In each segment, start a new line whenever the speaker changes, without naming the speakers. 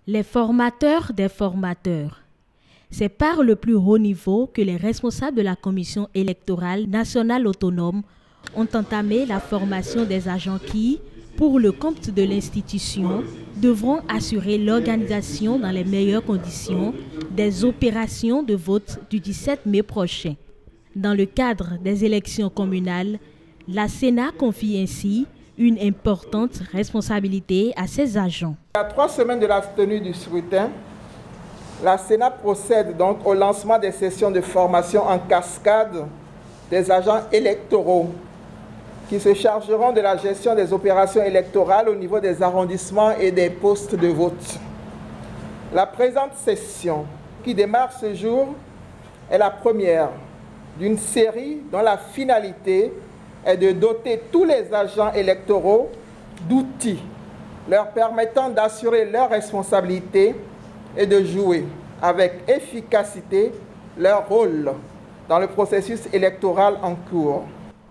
Les formateurs des formateurs. C'est par le plus haut niveau que les responsables de la Commission électorale nationale autonome ont entamé la formation des agents qui, pour le compte de l'institution, devront assurer l'organisation dans les meilleures conditions des opérations de vote du 17 mai prochain. Dans le cadre des élections communales, la Sénat confie ainsi une importante responsabilité à ses agents.
À 3 semaines de la tenue du scrutin, la Sénat procède donc au lancement des sessions de formation en cascade des agents électoraux qui se chargeront de la gestion des opérations électorales au niveau des arrondissements et des postes de vote. La présente session, qui démarre ce jour, est la première d'une série dont la finalité est de doter tous les agents électoraux d'outils leur permettant d'assurer leurs responsabilités et de jouer avec efficacité leur rôle dans le processus électoral en cours.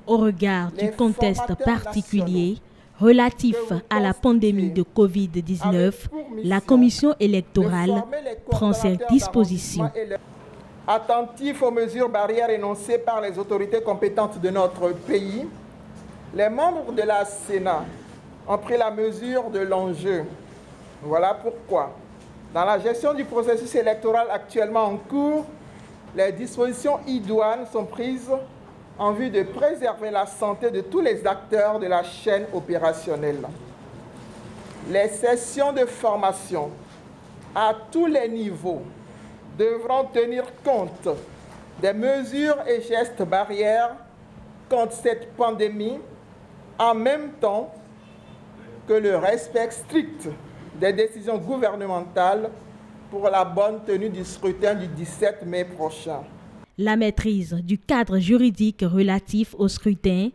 Au regard du contexte particulier relatif à la pandémie de Covid-19, la Commission électorale prend ses dispositions.
Attentifs aux mesures barrières énoncées par les autorités compétentes de notre pays, les membres de la Sénat ont pris la mesure de l'enjeu. Voilà pourquoi, dans la gestion du processus électoral actuellement en cours, les dispositions idoines sont prises en vue de préserver la santé de tous les acteurs de la chaîne opérationnelle. Les sessions de formation à tous les niveaux devront tenir compte des mesures et gestes barrières contre cette pandémie, en même temps que le respect strict des décisions gouvernementales pour la bonne tenue du scrutin du 17 mai prochain.
La maîtrise du cadre juridique relatif au scrutin,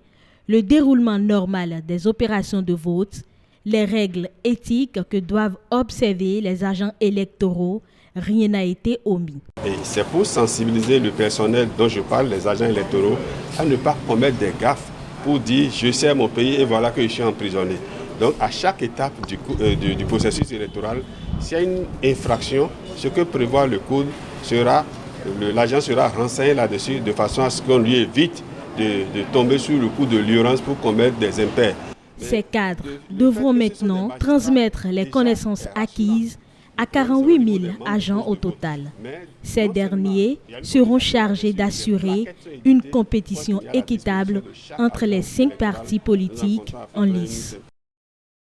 le déroulement normal des opérations de vote, les règles éthiques que doivent observer les agents électoraux, rien n'a été omis.
Et c'est pour sensibiliser le personnel dont je parle, les agents électoraux, à ne pas commettre des gaffes pour dire « je sers mon pays et voilà que je suis emprisonné ». Donc à chaque étape du processus électoral, s'il y a une infraction, ce que prévoit le code sera, l'agent sera renseigné là-dessus de façon à ce qu'on lui évite de tomber sous le coup de l'urgence pour commettre des impairs.
Ces cadres devront maintenant transmettre les connaissances acquises à 48 000 agents au total. Ces derniers seront chargés d'assurer une compétition équitable entre les 5 partis politiques en lice.